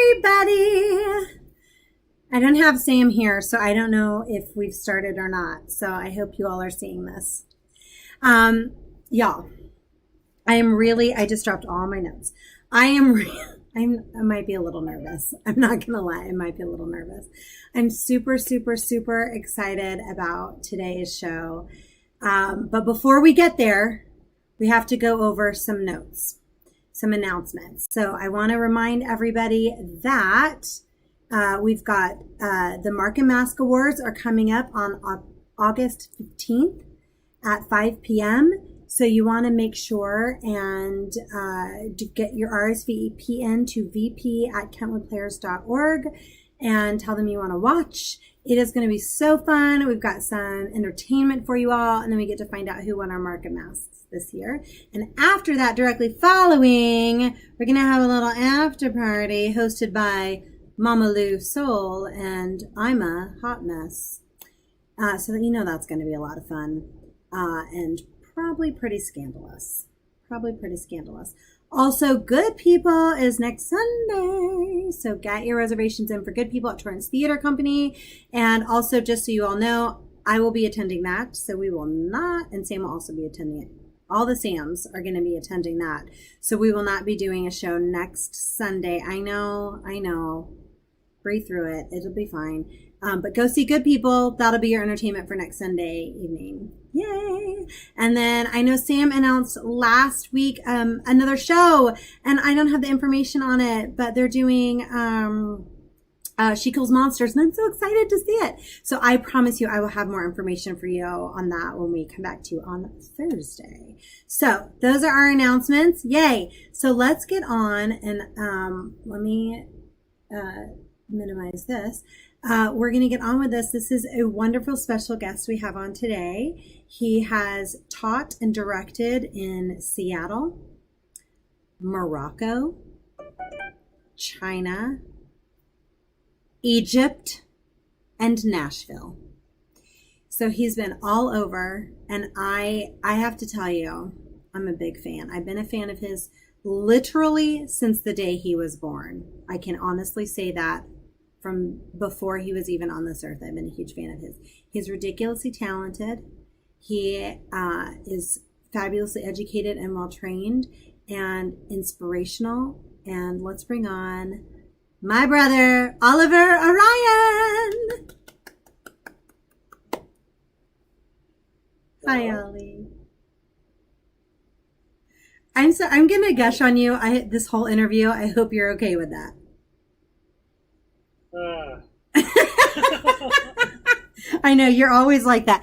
everybody. I don't have Sam here, so I don't know if we've started or not. So I hope you all are seeing this. Y'all, I just dropped all my notes. I might be a little nervous. I'm not going to lie. I might be a little nervous. I'm super, super, super excited about today's show. But before we get there, we have to go over some notes, some announcements. So I want to remind everybody that we've got the Mark and Mask Awards are coming up on August 15th at 5 p.m. So you want to make sure and get your RSVP in to vp@kentwoodplayers.org and tell them you want to watch. It is going to be so fun. We've got some entertainment for you all, and then we get to find out who won our Mark and Masks this year. And after that, directly following, we're going to have a little after party hosted by Mama Lou Soul and I'm a Hot Mess. So that you know that's going to be a lot of fun and probably pretty scandalous. Also, Good People is next Sunday. So get your reservations in for Good People at Torrance Theater Company. And also, just so you all know, I will be attending that. So we will not, and Sam will also be attending it. All the Sams are going to be attending that. So we will not be doing a show next Sunday. I know. Breathe through it. It'll be fine. But go see Good People. That'll be your entertainment for next Sunday evening. Yay! And then I know Sam announced last week another show, and I don't have the information on it, but they're doing She Kills Monsters, and I'm so excited to see it. So I promise you I will have more information for you on that when we come back to you on Thursday. So those are our announcements. Yay! So let's get on, and let me minimize this. We're going to get on with this. This is a wonderful special guest we have on today. He has taught and directed in Seattle, Morocco, China, Egypt, and Nashville. So he's been all over, and I have to tell you, I'm a big fan. I've been a fan of his literally since the day he was born. I can honestly say that. From before he was even on this earth, I've been a huge fan of his. He's ridiculously talented. He is fabulously educated and well-trained and inspirational. And let's bring on my brother, Oliver Orion. Hi, Ollie. I'm going to gush on you this whole interview. I hope you're okay with that. I know you're always like that.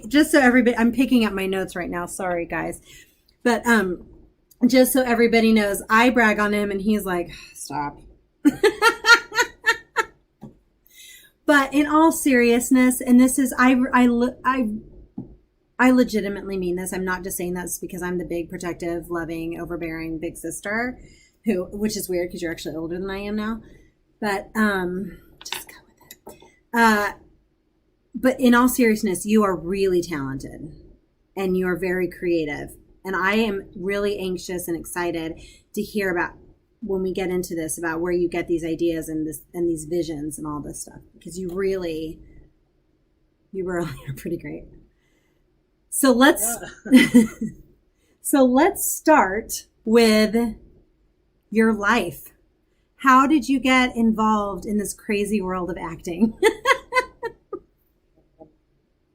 Just so everybody, I'm picking up my notes right now. Sorry, guys, but just so everybody knows, I brag on him, and he's like, "Stop." But in all seriousness, and this is I legitimately mean this. I'm not just saying this because I'm the big, protective, loving, overbearing big sister, which is weird because you're actually older than I am now. But just go with it. But in all seriousness, you are really talented and you are very creative. And I am really anxious and excited to hear about when we get into this, about where you get these ideas and these visions and all this stuff, because you really are pretty great. So let's start with your life. How did you get involved in this crazy world of acting?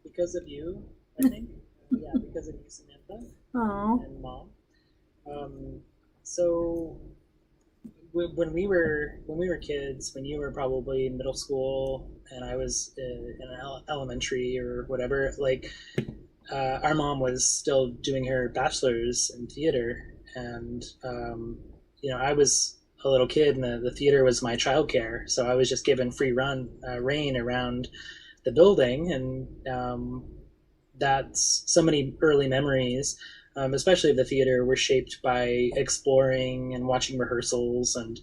Because of you, I think. Yeah, because of you, Samantha. Aww. And Mom. So when we were kids, when you were probably in middle school and I was in elementary or whatever, like our mom was still doing her bachelor's in theater, and I was a little kid, and the theater was my childcare, so I was just given free reign around the building, and that's so many early memories, especially of the theater, were shaped by exploring and watching rehearsals and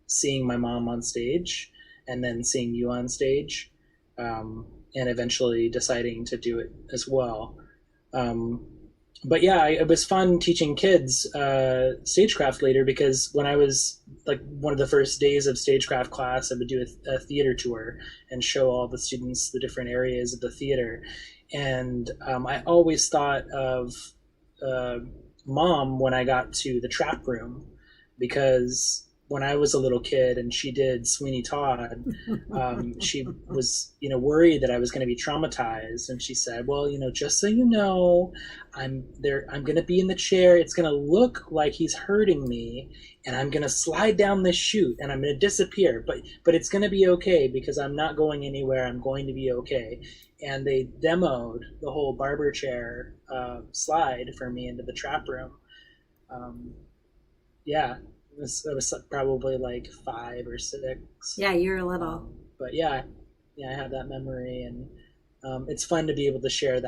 seeing my mom on stage, and then seeing you on stage, and eventually deciding to do it as well. but yeah, it was fun teaching kids stagecraft later, because when I was like one of the first days of stagecraft class, I would do a theater tour and show all the students the different areas of the theater. And I always thought of uh, mom when I got to the trap room, because when I was a little kid and she did Sweeney Todd, she was, worried that I was going to be traumatized, and she said, "Well, just so you know, I'm there. I'm going to be in the chair. It's going to look like he's hurting me, and I'm going to slide down this chute, and I'm going to disappear. But it's going to be okay because I'm not going anywhere. I'm going to be okay." And they demoed the whole barber chair slide for me into the trap room. Um, yeah, it was probably like 5 or 6. Yeah, you're little. But yeah, I have that memory, and it's fun to be able to share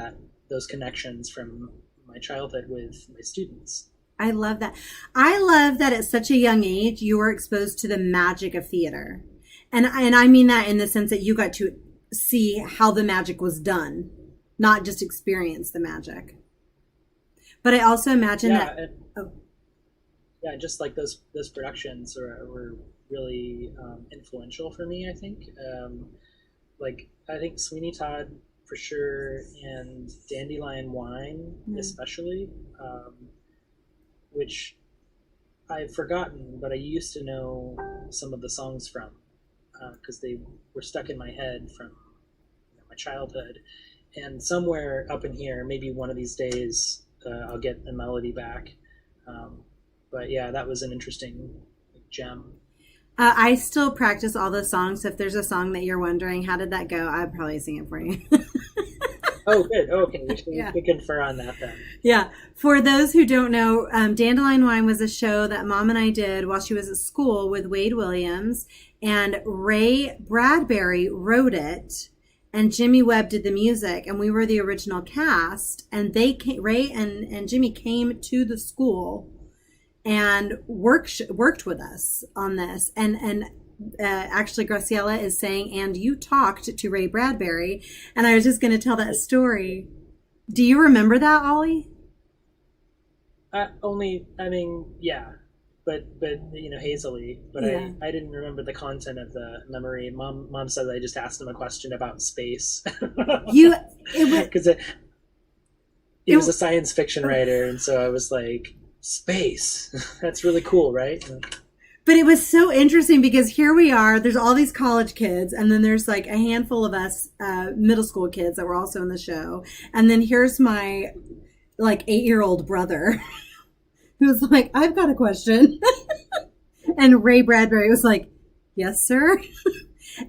those connections from my childhood with my students. I love that. I love that at such a young age you were exposed to the magic of theater. And I mean that in the sense that you got to see how the magic was done, not just experience the magic. But I also imagine Yeah, that oh, yeah, just like those productions were really influential for me. I think, like I think Sweeney Todd for sure, and Dandelion Wine mm, especially, which I've forgotten, but I used to know some of the songs from, because they were stuck in my head from my childhood. And somewhere up in here, maybe one of these days, I'll get the melody back. Um, but yeah, that was an interesting gem. I still practice all the songs. So if there's a song that you're wondering, how did that go? I'd probably sing it for you. Oh, good. Oh, okay, Yeah. we can confer on that then. Yeah. For those who don't know, Dandelion Wine was a show that mom and I did while she was at school with Wade Williams, and Ray Bradbury wrote it, and Jimmy Webb did the music, and we were the original cast. And Ray and Jimmy came to the school and worked with us on this. And actually, Graciela is saying, and you talked to Ray Bradbury, and I was just going to tell that story. Do you remember that, Ollie? Only, I mean, yeah, but hazily. But Yeah. I didn't remember the content of the memory. Mom said I just asked him a question about space. You, it was, Because he it, was a science fiction writer, and so I was like, space. That's really cool, right? but it was so interesting because here we are, there's all these college kids, and then there's like a handful of us middle school kids that were also in the show. And then here's my like 8-year-old brother who's like, I've got a question. And Ray Bradbury was like, yes, sir.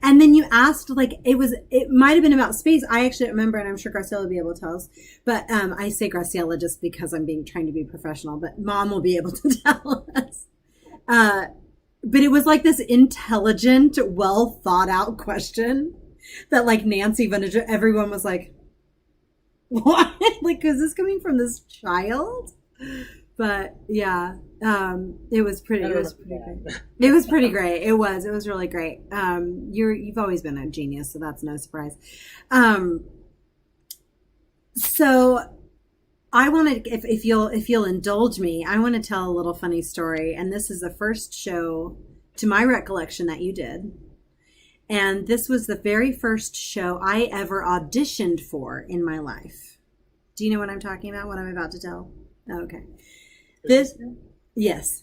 And then you asked, like, it might have been about space. I actually remember, and I'm sure Graciela will be able to tell us, but I say Graciela just because I'm trying to be professional, but mom will be able to tell us. But it was like this intelligent, well thought out question that like Nancy, everyone was like, what? Like, is this coming from this child? But yeah, it was pretty great. It was pretty great. It was really great. You've always been a genius, so that's no surprise. So I wanted, if you'll indulge me, I want to tell a little funny story. And this is the first show, to my recollection, that you did. And this was the very first show I ever auditioned for in my life. Do you know what I'm talking about? What I'm about to tell? Okay. Yes.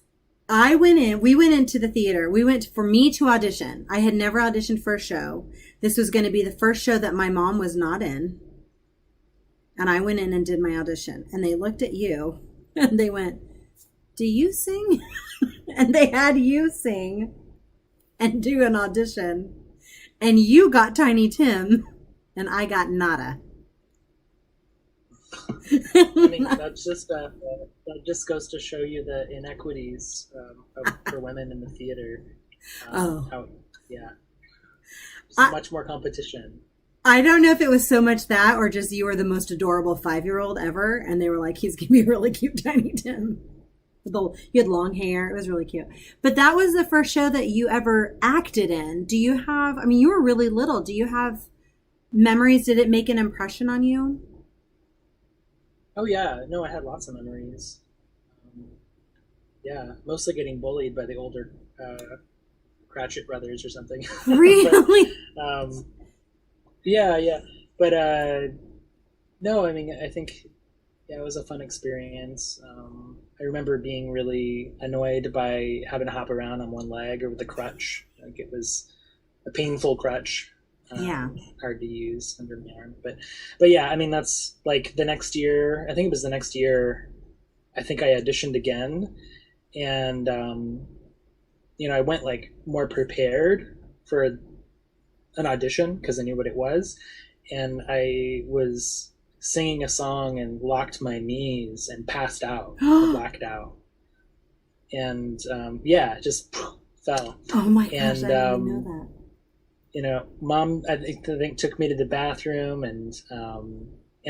We went into the theater. For me to audition. I had never auditioned for a show. This was going to be the first show that my mom was not in. And I went in and did my audition. And they looked at you and they went, do you sing? And they had you sing and do an audition. And you got Tiny Tim and I got nada. I mean, that just goes to show you the inequities for women in the theater. Oh. Yeah, just much more competition. I don't know if it was so much that or just you were the most adorable 5-year-old ever, and they were like, he's going to be really cute, Tiny Tim. You had long hair. It was really cute. But that was the first show that you ever acted in. Do you have, I mean, you were really little. Do you have memories? Did it make an impression on you? Oh yeah, no, I had lots of memories. Um, yeah, mostly getting bullied by the older Cratchit brothers or something. but Really? um, yeah, yeah. But no, I mean, I think yeah, it was a fun experience. I remember being really annoyed by having to hop around on one leg or with a crutch. Like it was a painful crutch, Yeah. hard to use under my arm. But yeah, I mean that's like the next year. I think it was the next year. I think I auditioned again, and I went like more prepared for an audition because I knew what it was, and I was singing a song and locked my knees and passed out and Oh blacked out, and yeah, just fell. my gosh, I And didn't even know that. mom I think took me to the bathroom, and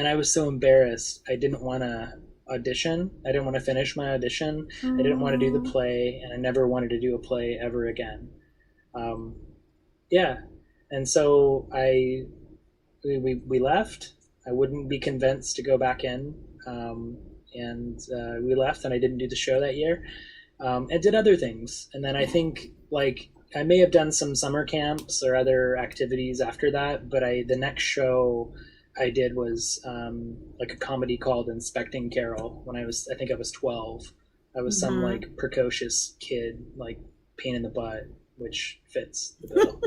I was so embarrassed. I didn't want to audition. I didn't want to finish my audition. I didn't want to do the Oh. play, and I never wanted to do a play ever again. Um, yeah, and so we left. I wouldn't be convinced to go back in, and we left, and I didn't do the show that year, and did other things. And then I think like I may have done some summer camps or other activities after that, but the next show I did was like a comedy called Inspecting Carol. I think I was 12. I was some Mhm. like precocious kid, like pain in the butt, which fits the bill.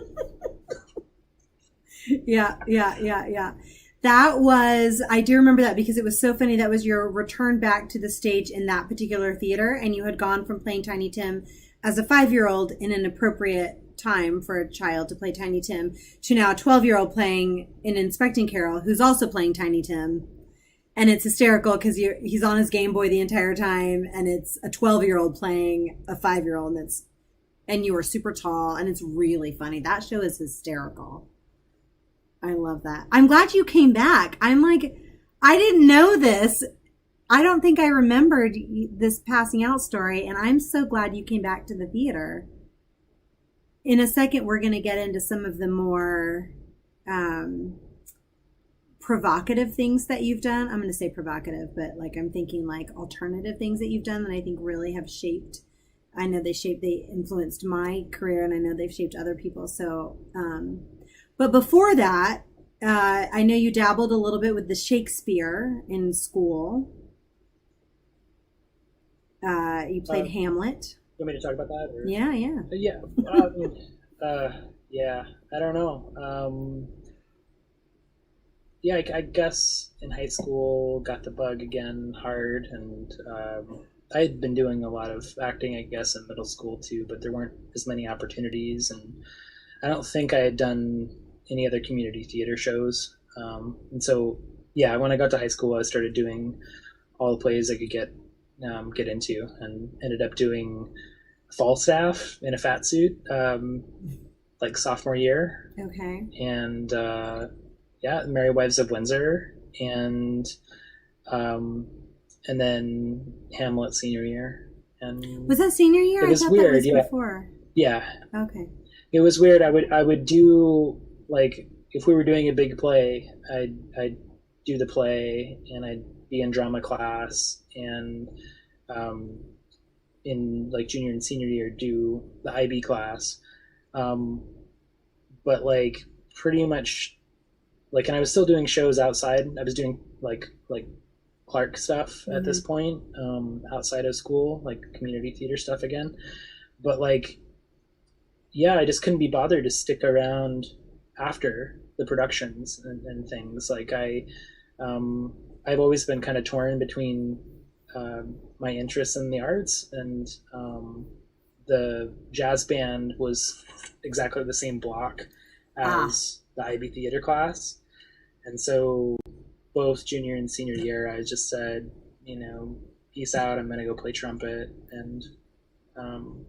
Yeah, yeah, yeah, yeah. That was, I do remember that because it was so funny. That was your return back to the stage in that particular theater, and you had gone from playing Tiny Tim as a 5-year-old in an appropriate time for a child to play Tiny Tim to now a 12-year-old playing in Inspecting Carol, who's also playing Tiny Tim. And it's hysterical because he's on his Game Boy the entire time, and it's a 12-year-old playing a 5-year-old, and you were super tall, and it's really funny. That show is hysterical. I love that. I'm glad you came back. I'm like, I didn't know this. I don't think I remembered this passing out story, and I'm so glad you came back to the theater. In a second, we're going to get into some of the more um, provocative things that you've done. I'm going to say provocative, but like I'm thinking like alternative things that you've done that I think really have shaped. I know they influenced my career, and I know they've shaped other people. So, but before that, I know you dabbled a little bit with the Shakespeare in school. You played Um, Hamlet. You want me to talk about that? Or? Yeah, yeah. Yeah. Yeah. I don't know. Yeah, I guess in high school got the bug again hard, and I had been doing a lot of acting, I guess, in middle school too, but there weren't as many opportunities, and I don't think I had done any other community theater shows. And so, yeah, when I got to high school, I started doing all the plays I could get into, and ended up doing Falstaff in a fat suit, like sophomore year, Okay. and yeah, Merry Wives of Windsor, um, and then Hamlet senior year, and Was that senior year? it I was thought that weird. was Yeah, before. yeah, Okay. it was weird. I would do like if we were doing a big play, I'd do the play, and I'd be in drama class, and um, in like junior and senior year do the IB class, um, but like pretty much like, and I was still doing shows outside. I was doing like Clark stuff at Mm-hmm. this point, outside of school, like community theater stuff again. But like, yeah, I just couldn't be bothered to stick around after the productions and things. Like I've always been kind of torn between my interests in the arts, and the jazz band was exactly the same block Ah, as the IB theater class. And so both junior and senior year, I just said, peace out. I'm going to go play trumpet. And um,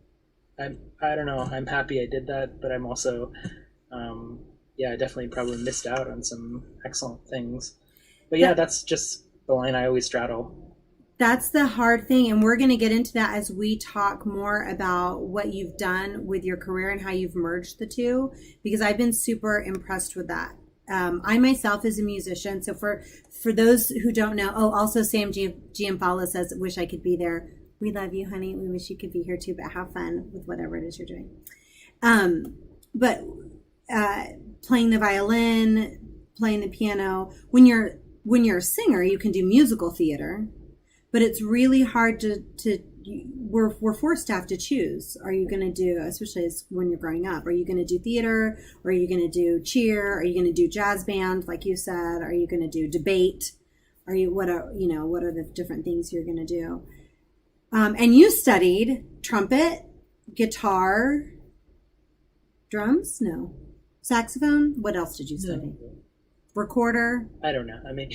I don't know. I'm happy I did that, but I'm also, yeah, I definitely probably missed out on some excellent things. But yeah, that that's just the line I always straddle. that's the hard thing, and we're going to get into that as we talk more about what you've done with your career and how you've merged the two, because I've been super impressed with that. I myself is a musician. So for those who don't know, oh, also Sam Giampalo says, wish I could be there. We love you, honey. We wish you could be here too, but have fun with whatever it is you're doing. But playing the violin, playing the piano, when you're a singer, you can do musical theater, but it's really hard to we're forced to have to choose. Are you going to do, especially as when you're growing up, are you going to do theater? Or are you going to do cheer? Are you going to do jazz band, like you said? Are you going to do debate? What are the different things you're going to do? And you studied trumpet, guitar, drums? No. Saxophone? What else did you study? No. Recorder? I don't know. I mean,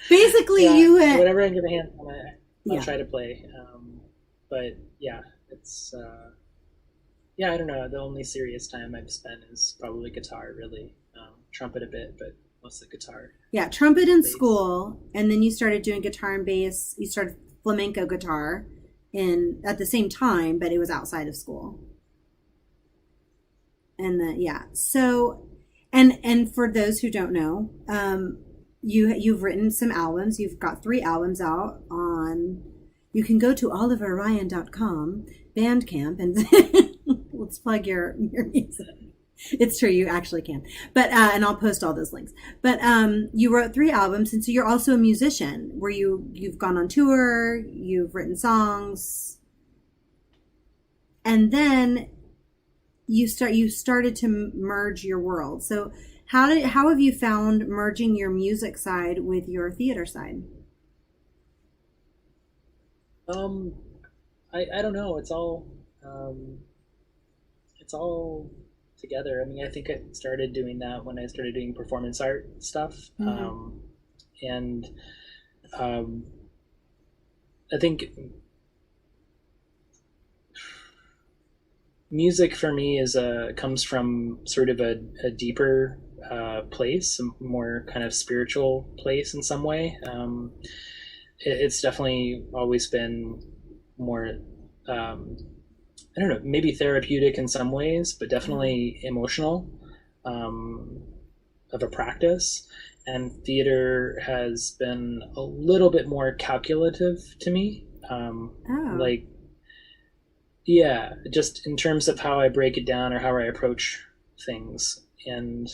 basically whatever I can get my hands on, I'll try to play. But yeah, it's I don't know. The only serious time I've spent is probably guitar, really. Trumpet a bit, but mostly guitar. Yeah, trumpet in school, and then you started doing guitar and bass. You started flamenco guitar at the same time, but it was outside of school. And so, and for those who don't know, you've written some albums. You've got 3 albums out on. You can go to oliverorion.com, Bandcamp, and let's plug your music. It's true, you actually can. But and I'll post all those links. But you wrote 3 albums, and so you're also a musician. Where you've gone on tour, you've written songs, and then you started to merge your world. So how have you found merging your music side with your theater side? I don't know. It's all together. I mean, I think I started doing that when I started doing performance art stuff. Mm-hmm. I think music for me comes from sort of a deeper place, a more kind of spiritual place in some way. It's definitely always been more, I don't know, maybe therapeutic in some ways, but definitely emotional, of a practice. And theater has been a little bit more calculative to me. Like, yeah, just in terms of how I break it down or how I approach things. And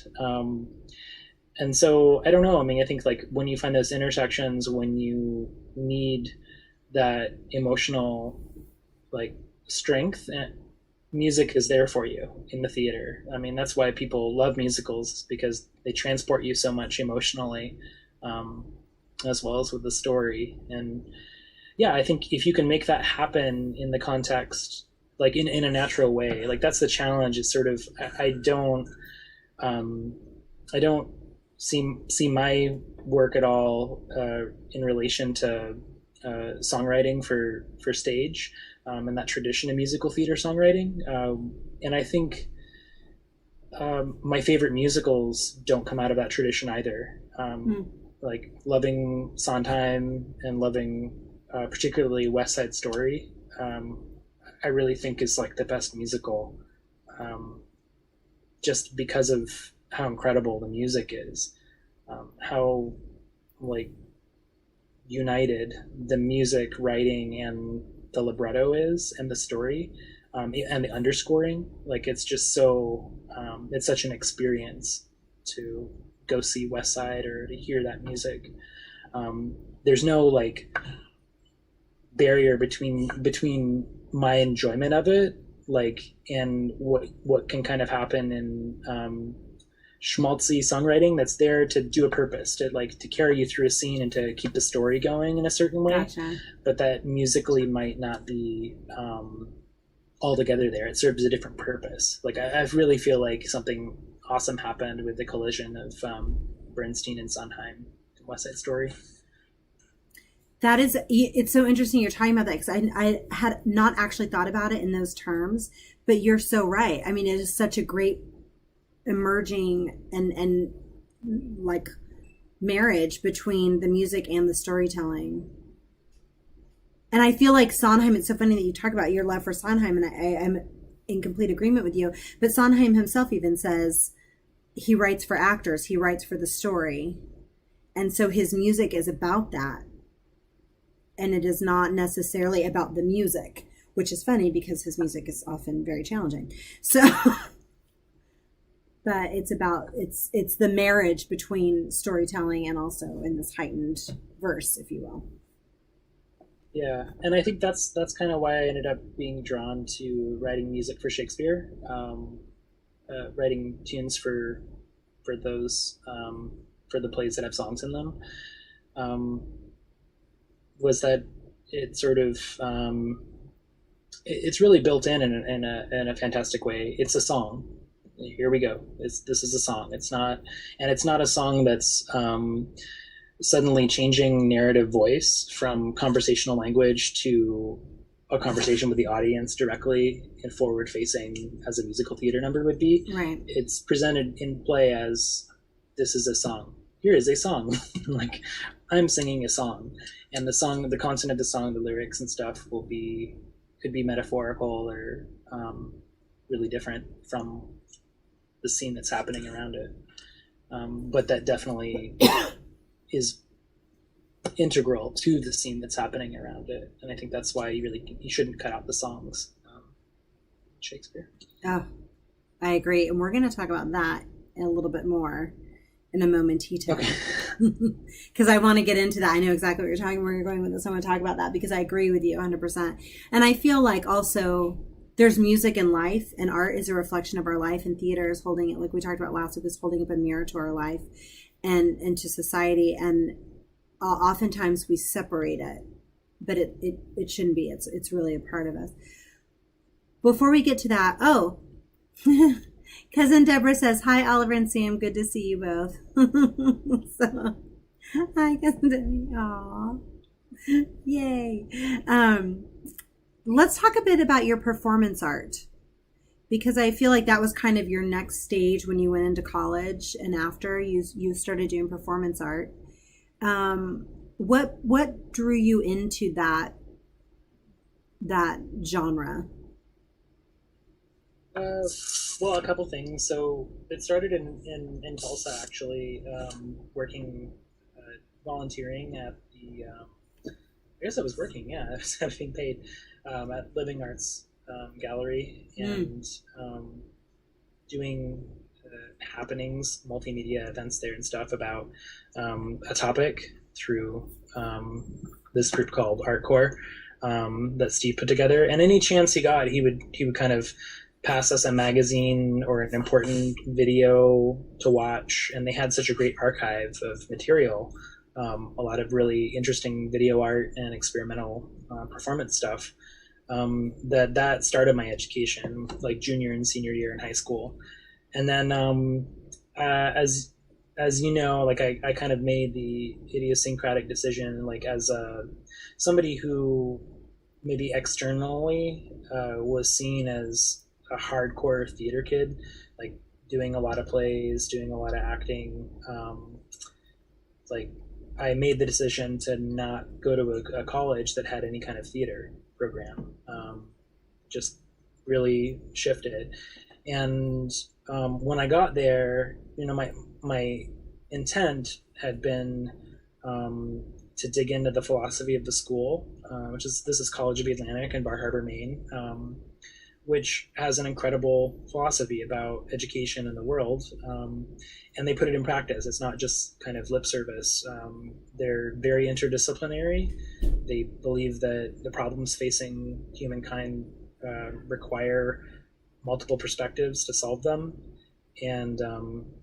so I don't know. I mean, I think like when you find those intersections, when you need that emotional like strength, and music is there for you in the theater. I mean, that's why people love musicals, because they transport you so much emotionally, as well as with the story. And yeah, I think if you can make that happen in the context, like in a natural way, like that's the challenge. It's sort of, I don't see my work at all in relation to songwriting for stage, and that tradition of musical theater songwriting. And I think my favorite musicals don't come out of that tradition either. Like loving Sondheim and loving particularly West Side Story, I really think is like the best musical, just because of how incredible the music is, how like united the music writing and the libretto is, and the story, and the underscoring. Like it's just so it's such an experience to go see West Side or to hear that music. There's no like barrier between my enjoyment of it, like, and what can kind of happen in schmaltzy songwriting that's there to do a purpose, to carry you through a scene and to keep the story going in a certain way. Gotcha. But that musically might not be altogether there. It serves a different purpose. Like I really feel like something awesome happened with the collision of Bernstein and Sondheim in West Side Story. It's so interesting you're talking about that, because I had not actually thought about it in those terms, but you're so right. I mean, it is such a great emerging and like marriage between the music and the storytelling. And I feel like Sondheim, it's so funny that you talk about your love for Sondheim, and I am in complete agreement with you. But Sondheim himself even says he writes for actors, he writes for the story. And so his music is about that. And it is not necessarily about the music, which is funny because his music is often very challenging. So, but it's the marriage between storytelling and also in this heightened verse, if you will. Yeah, and I think that's kind of why I ended up being drawn to writing music for Shakespeare, writing tunes for those for the plays that have songs in them. Um, was that it sort of it's really built in a fantastic way. It's a song. Here we go. This is a song. It's not a song that's suddenly changing narrative voice from conversational language to a conversation with the audience directly and forward facing as a musical theater number would be. Right. It's presented in play as this is a song. Here is a song. Like I'm singing a song, and the song, the content of the song, the lyrics and stuff could be metaphorical or really different from the scene that's happening around it. But that definitely is integral to the scene that's happening around it, and I think that's why you shouldn't cut out the songs. Shakespeare. Oh, I agree, and we're going to talk about that a little bit more in a momentito. Okay. Because I want to get into that. I know exactly what you're talking. Where you're going with this. I want to talk about that because I agree with you 100%. And I feel like also there's music in life, and art is a reflection of our life, and theater is holding it, like we talked about last week, is holding up a mirror to our life and to society. And oftentimes we separate it, but it shouldn't be. It's really a part of us. Before we get to that, Cousin Deborah says, hi, Oliver and Sam. Good to see you both. So, hi, Cousin Debbie. Aw. Yay. Let's talk a bit about your performance art, because I feel like that was kind of your next stage when you went into college, and after you started doing performance art. What drew you into that genre? Well, a couple things. So it started in Tulsa, actually, working, volunteering at the, I guess I was working, yeah, I was being paid at Living Arts Gallery and doing happenings, multimedia events there and stuff about a topic through this group called Artcore that Steve put together. And any chance he got, he would kind of pass us a magazine or an important video to watch, and they had such a great archive of material, a lot of really interesting video art and experimental performance stuff, that started my education, like junior and senior year in high school. And then as you know, like I kind of made the idiosyncratic decision, like as somebody who maybe externally was seen as a hardcore theater kid, like doing a lot of plays, doing a lot of acting. Like I made the decision to not go to a college that had any kind of theater program. Just really shifted. And when I got there, you know, my intent had been to dig into the philosophy of the school, this is College of the Atlantic in Bar Harbor, Maine, which has an incredible philosophy about education in the world. And they put it in practice. It's not just kind of lip service. They're very interdisciplinary. They believe that the problems facing humankind require multiple perspectives to solve them. And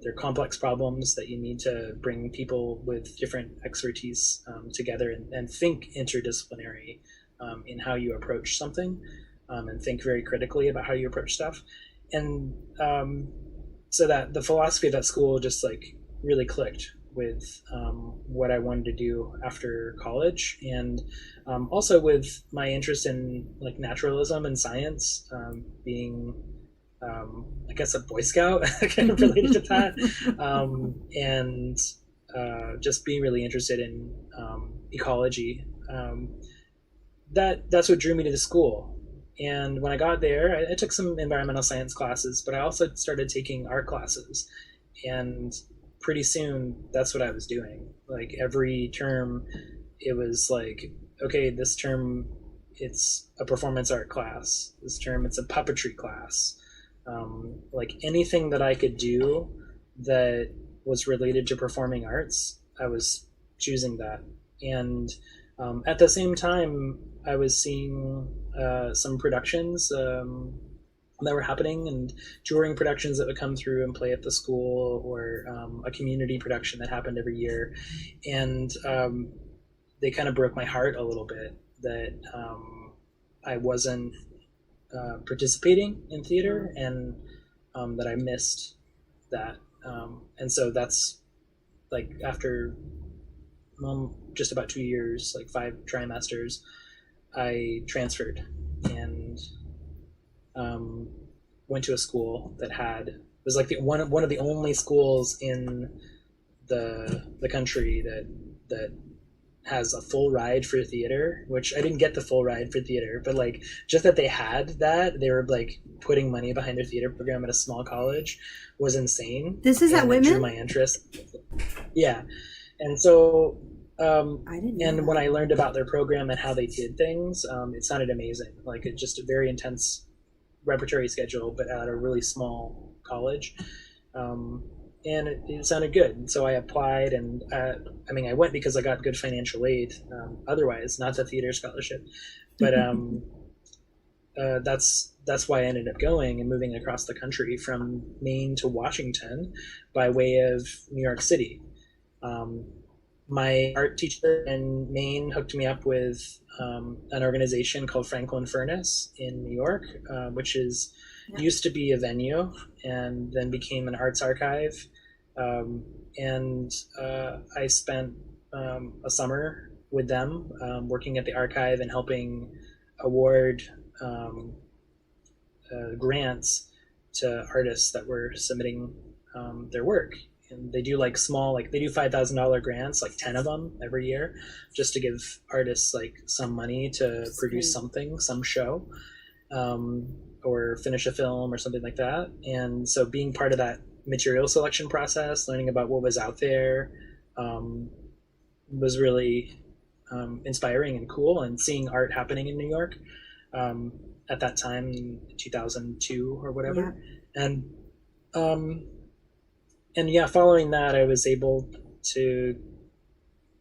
they're complex problems that you need to bring people with different expertise together and think interdisciplinary in how you approach something. And think very critically about how you approach stuff. And so that the philosophy of that school just like really clicked with what I wanted to do after college, and also with my interest in like naturalism and science, being I guess a Boy Scout kind of related to that, and just being really interested in ecology. That's what drew me to the school. And when I got there, I took some environmental science classes, but I also started taking art classes. And pretty soon, that's what I was doing. Like every term, it was like, okay, this term it's a performance art class. This term it's a puppetry class. Like anything that I could do that was related to performing arts, I was choosing that. And at the same time, I was seeing some productions that were happening and touring productions that would come through and play at the school, or a community production that happened every year. And they kind of broke my heart a little bit that I wasn't participating in theater, and that I missed that. And so that's like after just about 2 years, like 5 trimesters, I transferred and went to a school that had it was like one of the only schools in the country that has a full ride for theater, which I didn't get the full ride for theater, but like just that they had that, they were like putting money behind their theater program at a small college was insane. This is at Whitman? Drew Whitman? my interest. Yeah. And so, I didn't know and that. when I learned about their program and how they did things, it sounded amazing. Like it just a very intense repertory schedule, but at a really small college. And it sounded good. And so I applied, and I mean, I went because I got good financial aid. Otherwise, not the theater scholarship, but that's why I ended up going and moving across the country from Maine to Washington by way of New York City. My art teacher in Maine hooked me up with an organization called Franklin Furnace in New York, which is used to be a venue and then became an arts archive. And I spent a summer with them working at the archive and helping award grants to artists that were submitting their work. And they do like small, like they do $5,000 grants, like 10 of them every year, just to give artists like some money to produce something, some show, or finish a film or something like that. And so being part of that material selection process, learning about what was out there, was really inspiring and cool. And seeing art happening in New York at that time in 2002 or whatever. Yeah. And yeah, following that, I was able to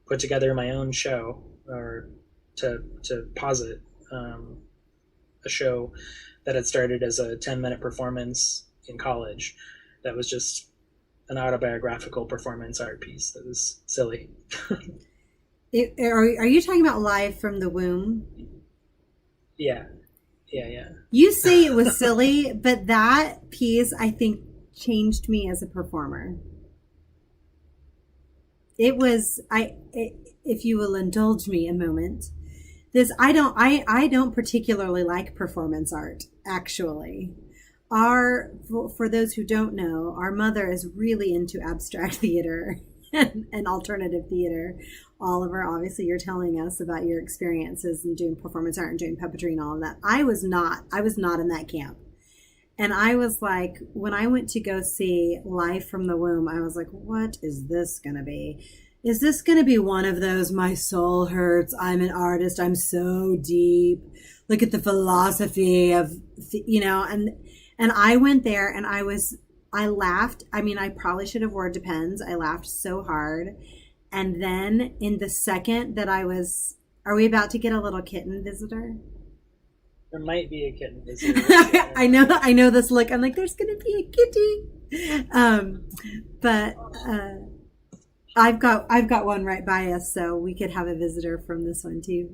put together my own show, or to posit a show that had started as a 10-minute performance in college. That was just an autobiographical performance art piece that was silly. Are you talking about Live from the Womb? Yeah. You say it was silly, but that piece, I think, changed me as a performer. It was, if you will indulge me a moment, I don't particularly like performance art, actually. For those who don't know, our mother is really into abstract theater and alternative theater. Oliver, obviously you're telling us about your experiences in doing performance art and doing puppetry and all of that. I was not in that camp. And I was like, when I went to go see Live from the Womb, I was like, what is this going to be? Is this going to be one of those, my soul hurts, I'm an artist, I'm so deep, look at the philosophy of, and I went there and I laughed. I mean, I probably should have worn Depends. I laughed so hard. And then in the second that are we about to get a little kitten visitor? There might be a kitten visitor. I know this look. I'm like, there's going to be a kitty. But I've got one right by us, so we could have a visitor from this one too.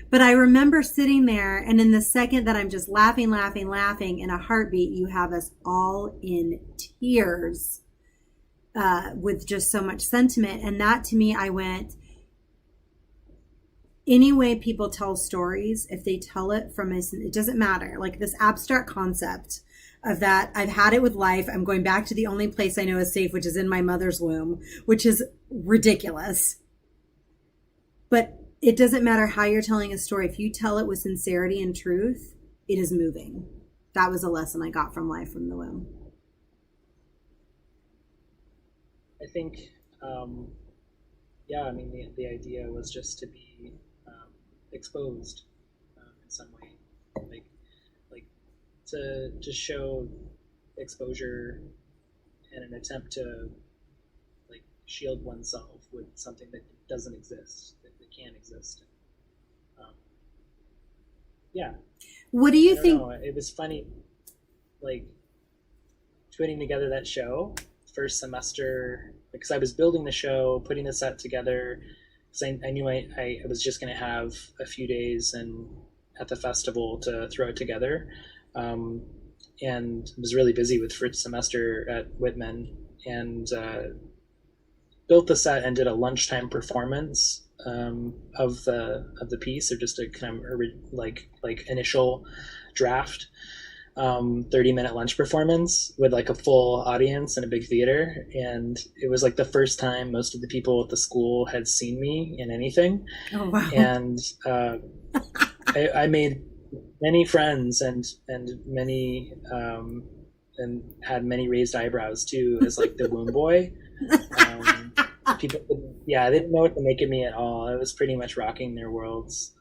But I remember sitting there, and in the second that I'm just laughing in a heartbeat, you have us all in tears with just so much sentiment. And that to me, I went, any way people tell stories, if they tell it from it doesn't matter. Like this abstract concept of that, I've had it with life. I'm going back to the only place I know is safe, which is in my mother's womb, which is ridiculous. But it doesn't matter how you're telling a story. If you tell it with sincerity and truth, it is moving. That was a lesson I got from Live from the Womb. I think, um, yeah, I mean, the idea was just to be exposed in some way, like like to show exposure in an attempt to like shield oneself with something that doesn't exist, that can't exist. Um, yeah, What do I you don't think? know. It was funny, like putting together that show first semester because I was building the show, putting the set together. Because I knew I was just going to have a few days and at the festival to throw it together. Um, and was really busy with first semester at Whitman and built the set and did a lunchtime performance of the piece, or just a kind of like initial draft 30-minute lunch performance with like a full audience in a big theater. And it was like the first time most of the people at the school had seen me in anything. Oh wow. And I made many friends and many and had many raised eyebrows too as like the womb boy. Um, people, yeah, they didn't know what to make of me at all. I was pretty much rocking their worlds.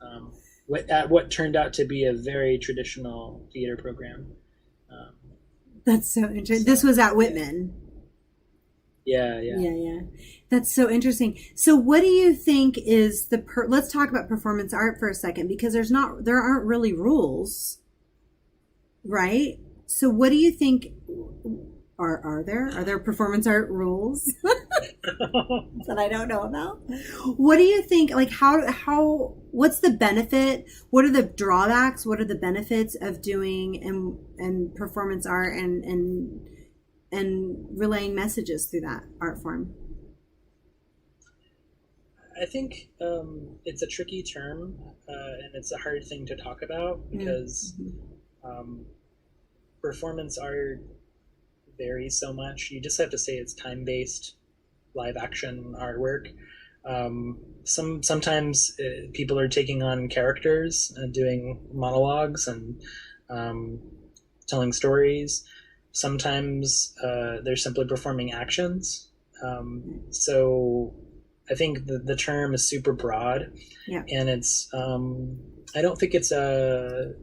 At what turned out to be a very traditional theater program. Um, That's so interesting. This so was at yeah, Whitman. yeah, yeah. Yeah, yeah. That's so interesting. So what do you think is let's talk about performance art for a second, because there aren't really rules, right? So what do you think are there performance art rules that I don't know about? What do you think, like what's the benefit? What are the drawbacks? What are the benefits of doing and performance art and relaying messages through that art form? I think it's a tricky term, and it's a hard thing to talk about because Mm-hmm. um, performance art varies so much. You just have to say it's time-based live action artwork. Sometimes people are taking on characters and doing monologues and um, telling stories. Sometimes they're simply performing actions. So I think the term is super broad, Yeah. and I don't think it's a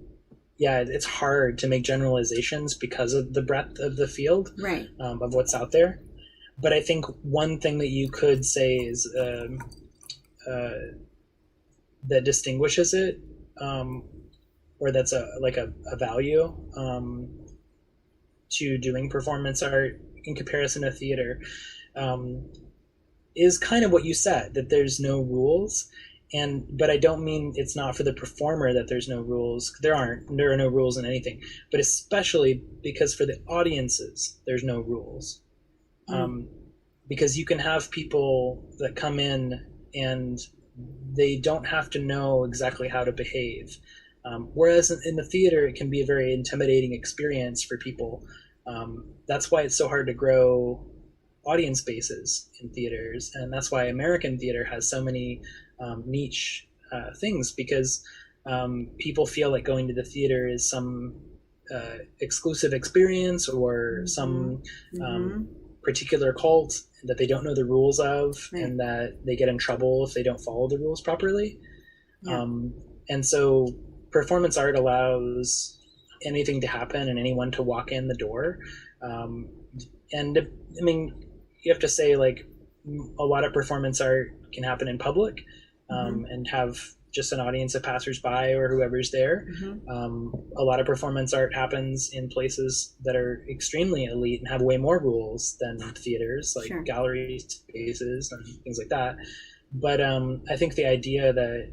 yeah, it's hard to make generalizations because of the breadth of the field Right. of what's out there. But I think one thing that you could say is that distinguishes it, um, or that's a value to doing performance art in comparison to theater, um, is kind of what you said, that there's no rules. But I don't mean it's not for the performer that there's no rules. There are no rules in anything, but especially because for the audiences there's no rules. Mm. um, because you can have people that come in and they don't have to know exactly how to behave. Whereas in the theater, it can be a very intimidating experience for people. That's why it's so hard to grow audience bases in theaters, and that's why American theater has so many niche things, because people feel like going to the theater is some exclusive experience or Mm-hmm. some Mm-hmm. particular cult that they don't know the rules of, Right. and that they get in trouble if they don't follow the rules properly. Yeah. Um, and so performance art allows anything to happen and anyone to walk in the door. Um, and I mean, you have to say, like, a lot of performance art can happen in public, Mm-hmm. and have just an audience of passersby or whoever's there. Mm-hmm. A lot of performance art happens in places that are extremely elite and have way more rules than theaters, like Sure. gallery spaces and things like that. But I think the idea that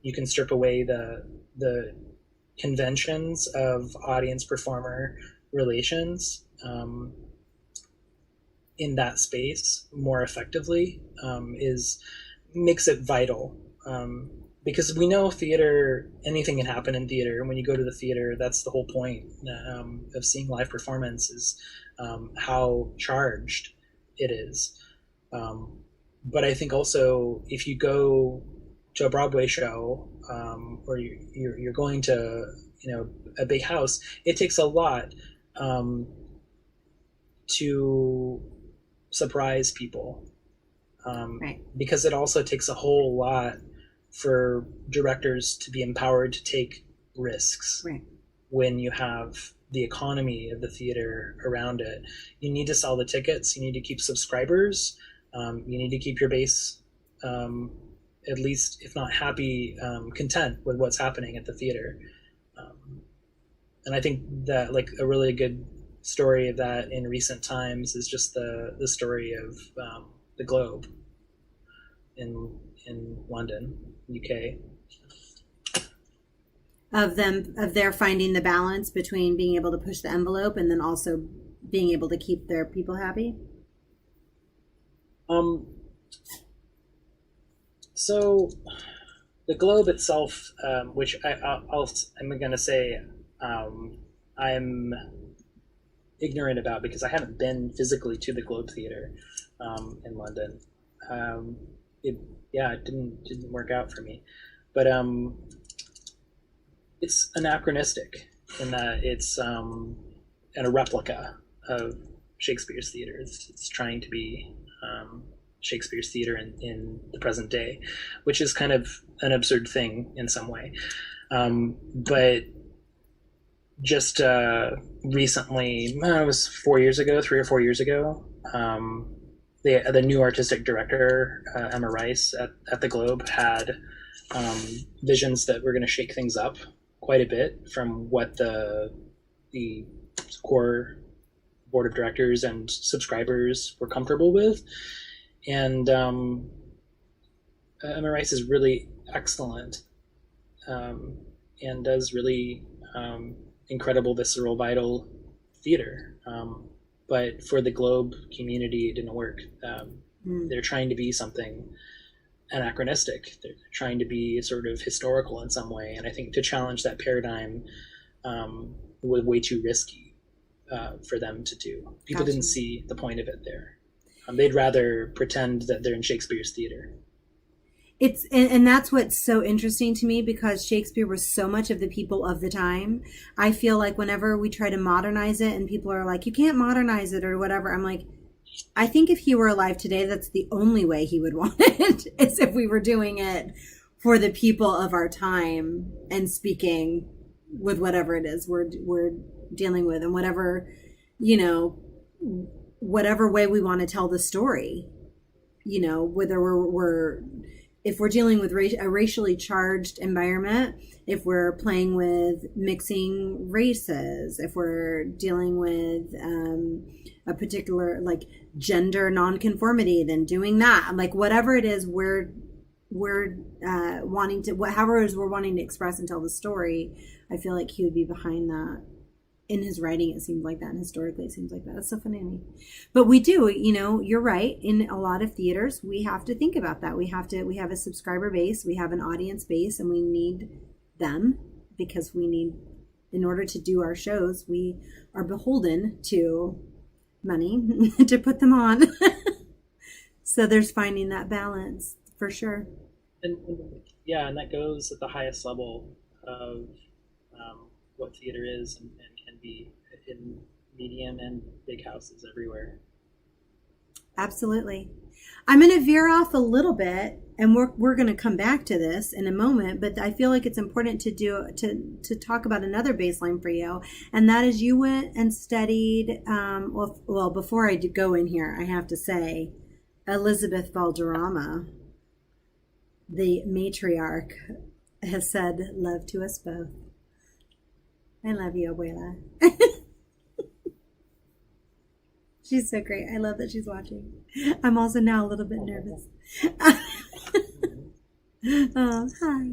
you can strip away the conventions of audience performer relations in that space more effectively is makes it vital. Because we know theater, anything can happen in theater, and when you go to the theater, that's the whole point of seeing live performance, is how charged it is. But I think also, if you go to a Broadway show, or you're going to a big house, it takes a lot um, to surprise people, Right. because it also takes a whole lot for directors to be empowered to take risks. Right. When you have the economy of the theater around it, you need to sell the tickets, you need to keep subscribers, you need to keep your base, at least if not happy, content with what's happening at the theater. And I think that like a really good story of that in recent times is just the story of the Globe in London, UK. Of their finding the balance between being able to push the envelope and then also being able to keep their people happy. So the Globe itself, which I'm going to say I'm ignorant about because I haven't been physically to the Globe Theater in London. It didn't work out for me, but it's anachronistic in that it's a replica of Shakespeare's theater. It's trying to be Shakespeare's theater in the present day, which is kind of an absurd thing in some way. But just recently, it was 3 or 4 years ago, the new artistic director, Emma Rice, at the Globe had visions that were going to shake things up quite a bit from what the core board of directors and subscribers were comfortable with. And Emma Rice is really excellent, and does really incredible, visceral, vital theater. But for the Globe community, it didn't work. They're trying to be something anachronistic. They're trying to be sort of historical in some way. And I think to challenge that paradigm was way too risky for them to do. People didn't see the point of it there. They'd rather pretend that they're in Shakespeare's theater. And that's what's so interesting to me, because Shakespeare was so much of the people of the time. I feel like whenever we try to modernize it and people are like, you can't modernize it or whatever, I'm like, I think if he were alive today, that's the only way he would want it, is if we were doing it for the people of our time and speaking with whatever it is we're dealing with, and whatever, whatever way we want to tell the story, whether if we're dealing with a racially charged environment, if we're playing with mixing races, if we're dealing with a particular like gender nonconformity, then doing that, like whatever it is we're wanting to, however it is we're wanting to express and tell the story, I feel like he would be behind that. In his writing, it seems like that, and historically, it seems like that. It's so funny to me. But we do, you're right. In a lot of theaters, we have to think about that. We have a subscriber base, we have an audience base, and we need them because in order to do our shows, we are beholden to money to put them on. So there's finding that balance for sure. And that goes at the highest level of what theater is and can be in medium and big houses everywhere. Absolutely. I'm going to veer off a little bit, and we're going to come back to this in a moment, but I feel like it's important to talk about another baseline for you, and that is you went and studied, well, before I go in here, I have to say, Elizabeth Valderrama, the matriarch, has said love to us both. I love you, Abuela. She's so great. I love that she's watching. I'm also now a little bit nervous. Oh, hi.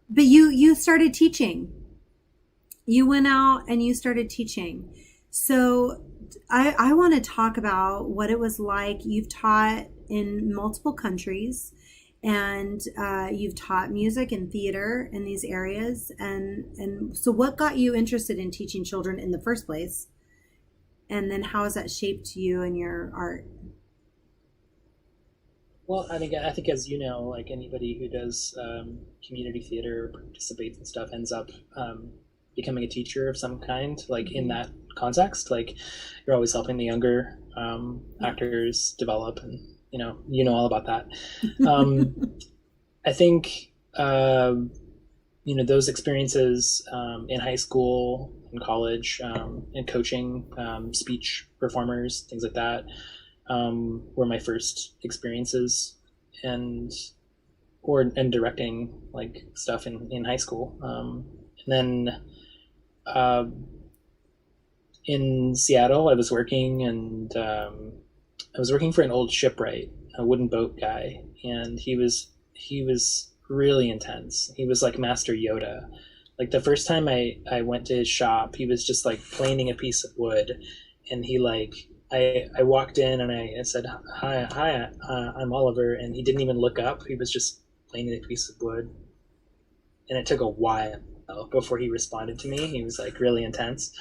But you started teaching. You went out and you started teaching. So I want to talk about what it was like. You've taught in multiple countries, and you've taught music and theater in these areas. And so what got you interested in teaching children in the first place? And then how has that shaped you and your art? Well, I think as you know, like anybody who does community theater, participates and stuff, ends up becoming a teacher of some kind, like in that context. Like you're always helping the younger actors develop, and all about that. I think those experiences in high school and college, and coaching speech performers, things like that, were my first experiences, and directing like stuff in high school. And then in Seattle, I was working, and I was working for an old shipwright, a wooden boat guy, and he was really intense. He was like Master Yoda. Like the first time I went to his shop, he was just like planing a piece of wood, and he like I walked in and I said, hi, I'm Oliver, and he didn't even look up. He was just planing a piece of wood, and it took a while before he responded to me. He was like really intense.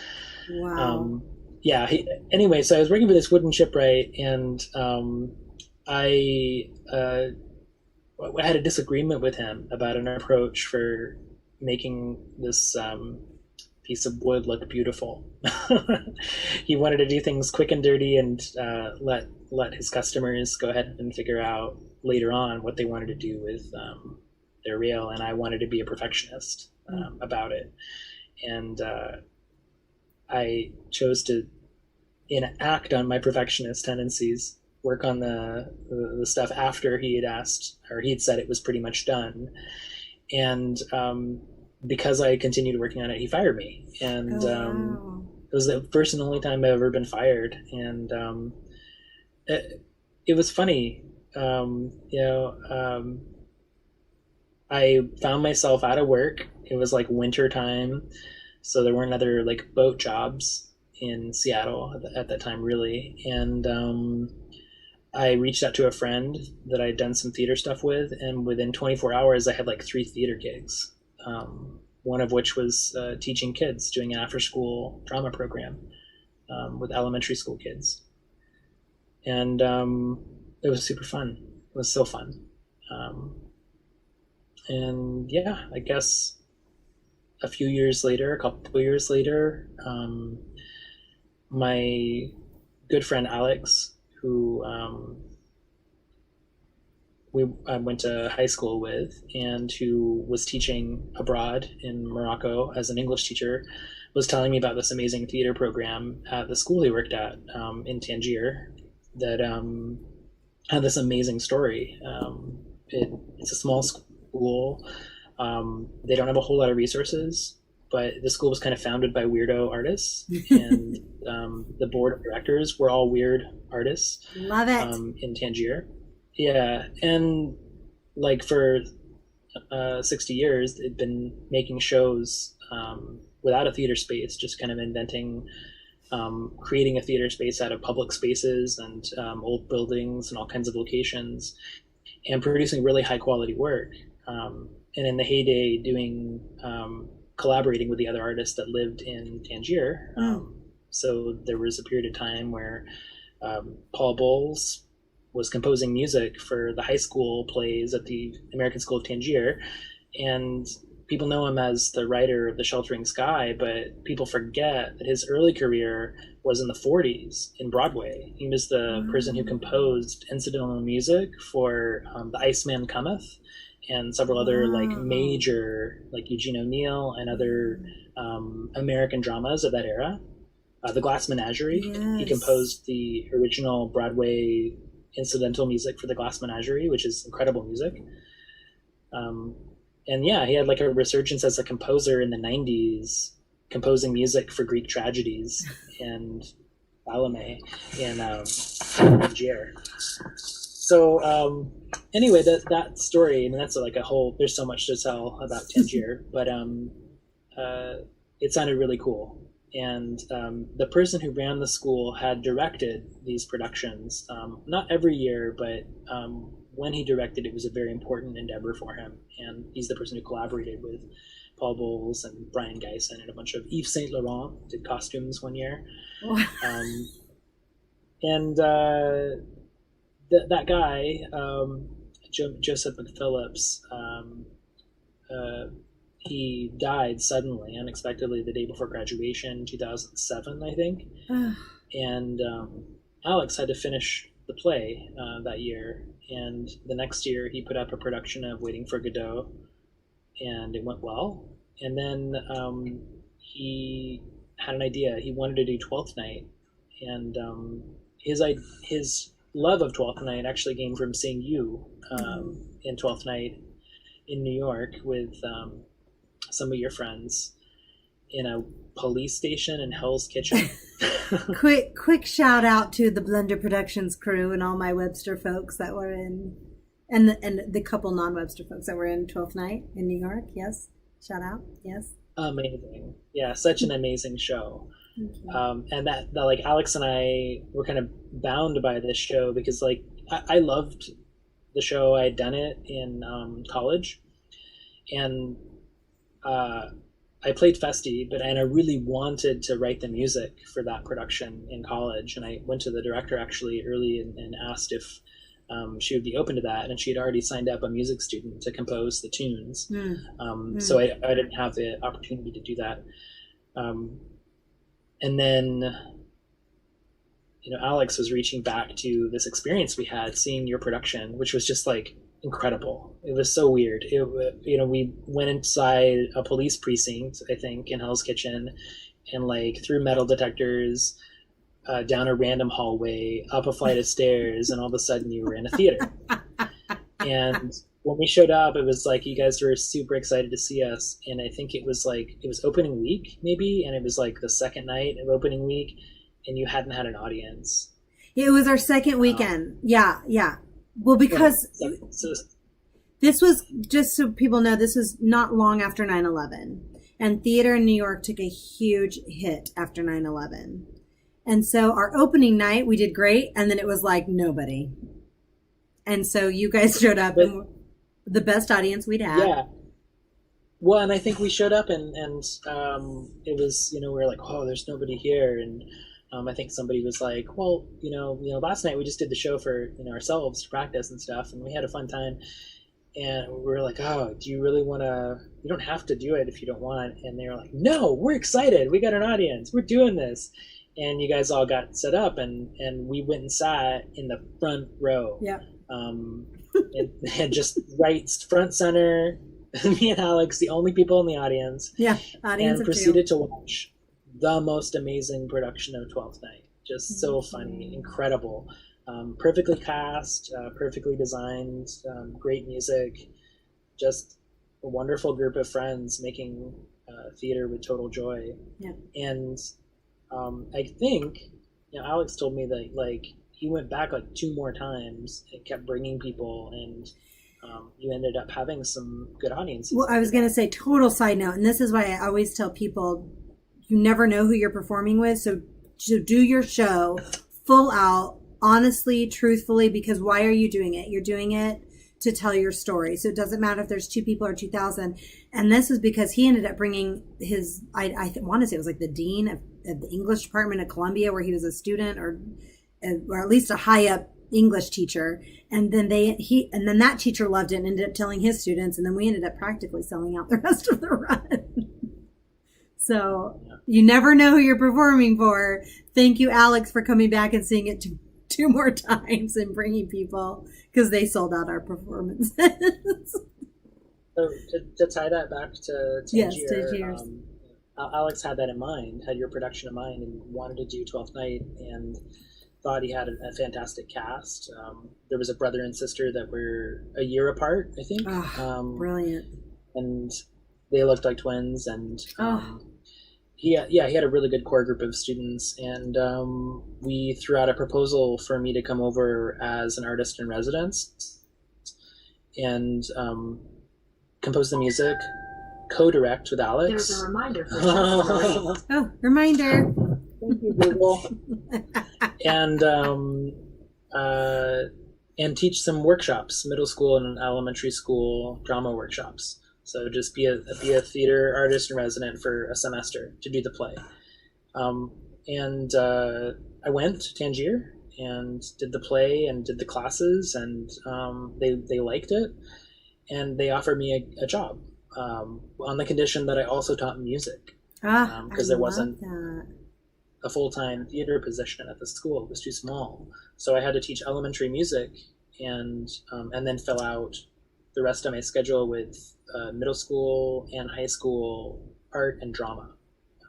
Wow. Yeah. Anyway, so I was working for this wooden shipwright, and I had a disagreement with him about an approach for making this piece of wood look beautiful. He wanted to do things quick and dirty, and let his customers go ahead and figure out later on what they wanted to do with their reel, and I wanted to be a perfectionist about it. And I chose to enact on my perfectionist tendencies, work on the stuff after he had asked, or he had said it was pretty much done. And because I continued working on it, he fired me. And Wow. it was the first and only time I've ever been fired. And it was funny. I found myself out of work. It was like winter time, so there weren't other like boat jobs in Seattle at that time, really. And I reached out to a friend that I'd done some theater stuff with, and within 24 hours, I had like 3 theater gigs. One of which was teaching kids, doing an after-school drama program with elementary school kids, and it was super fun. It was so fun. And yeah, I guess a couple of years later, my good friend Alex, who I went to high school with, and who was teaching abroad in Morocco as an English teacher, was telling me about this amazing theater program at the school he worked at in Tangier that had this amazing story. It's a small school. They don't have a whole lot of resources, but the school was kind of founded by weirdo artists, and the board of directors were all weird artists. Love it. In Tangier. Yeah, and like for 60 years, they've been making shows without a theater space, just kind of inventing, creating a theater space out of public spaces and old buildings and all kinds of locations, and producing really high quality work. And in the heyday, doing collaborating with the other artists that lived in Tangier. So there was a period of time where Paul Bowles was composing music for the high school plays at the American School of Tangier, and people know him as the writer of The Sheltering Sky, but people forget that his early career was in the 40s in Broadway. He was the person who composed incidental music for The Iceman Cometh and several other like major, like Eugene O'Neill and other American dramas of that era. The Glass Menagerie. Yes. He composed the original Broadway incidental music for The Glass Menagerie, which is incredible music. And yeah, he had like a resurgence as a composer in the 90s, composing music for Greek tragedies and Salome in Tangier. So anyway, that story, I mean, that's like a whole, there's so much to tell about Tangier, but it sounded really cool. And the person who ran the school had directed these productions, not every year, but when he directed, it was a very important endeavor for him. And he's the person who collaborated with Paul Bowles and Brian Geisen and a bunch of Yves Saint Laurent did costumes one year. And that guy, Joseph McPhillips, he died suddenly, unexpectedly, the day before graduation, 2007, I think. And Alex had to finish the play that year. And the next year, he put up a production of Waiting for Godot, and it went well. And then he had an idea. He wanted to do Twelfth Night, and his love of Twelfth Night actually came from seeing you in Twelfth Night in New York with some of your friends in a police station in Hell's Kitchen. quick shout out to the Blender Productions crew and all my Webster folks that were in, and the couple non-Webster folks that were in 12th Night in New York. Yes, shout out. Yes, amazing. Yeah, such an amazing show. And that like Alex and I were kind of bound by this show because like I loved the show. I had done it in college, and I played Festi, and I really wanted to write the music for that production in college. And I went to the director actually early and asked if she would be open to that. And she had already signed up a music student to compose the tunes. So I didn't have the opportunity to do that. And then, Alex was reaching back to this experience we had seeing your production, which was just like incredible. It was so weird. We went inside a police precinct, I think, in Hell's Kitchen, and like through metal detectors, down a random hallway, up a flight of stairs, and all of a sudden you were in a theater. And when we showed up, it was like you guys were super excited to see us, and I think it was opening week maybe, and it was like the second night of opening week, and you hadn't had an audience. It was our second weekend. Yeah. Well, because this was, just so people know, this was not long after 9/11. And theater in New York took a huge hit after 9/11. And so our opening night, we did great. And then it was like nobody. And so you guys showed up and the best audience we'd had. Yeah. Well, and I think we showed up and it was, we were like, oh, there's nobody here. And I think somebody was like, well, last night we just did the show for, ourselves to practice and stuff, and we had a fun time. And we were like, oh, do you really want to, you don't have to do it if you don't want. And they were like, no, we're excited. We got an audience. We're doing this. And you guys all got set up, and we went and sat in the front row. Yeah. And just right front center, me and Alex, the only people in the audience. Yeah, audience and proceeded to watch the most amazing production of 12th Night. Just so funny, incredible, perfectly cast, perfectly designed, great music, just a wonderful group of friends making theater with total joy. Yeah. And I think, Alex told me that like he went back like 2 more times and kept bringing people, and you ended up having some good audiences. Well, I was going to say, total side note, and this is why I always tell people, you never know who you're performing with. So do your show full out, honestly, truthfully, because why are you doing it? You're doing it to tell your story. So it doesn't matter if there's 2 people or 2,000. And this was because he ended up bringing his, I want to say it was like the dean of the English department at Columbia, where he was a student or at least a high up English teacher. And then that teacher loved it and ended up telling his students. And then we ended up practically selling out the rest of the run. So you never know who you're performing for. Thank you, Alex, for coming back and seeing it 2 more times and bringing people, because they sold out our performances. So to tie that back to Tangier, yes, Alex had that in mind, had your production in mind, and wanted to do 12th Night, and thought he had a fantastic cast. There was a brother and sister that were a year apart, I think. Brilliant. And they looked like twins, and he had a really good core group of students, and we threw out a proposal for me to come over as an artist in residence and compose the music, co-direct with Alex. There's a reminder for reminder. Thank you, Google. And teach some workshops, middle school and elementary school drama workshops. So just be a theater artist in resident for a semester to do the play. I went to Tangier and did the play and did the classes, and they liked it, and they offered me a job. on the condition that I also taught music, I because there love wasn't that. a full-time theater position at the school. It was too small. So I had to teach elementary music and then fill out the rest of my schedule with middle school and high school art and drama,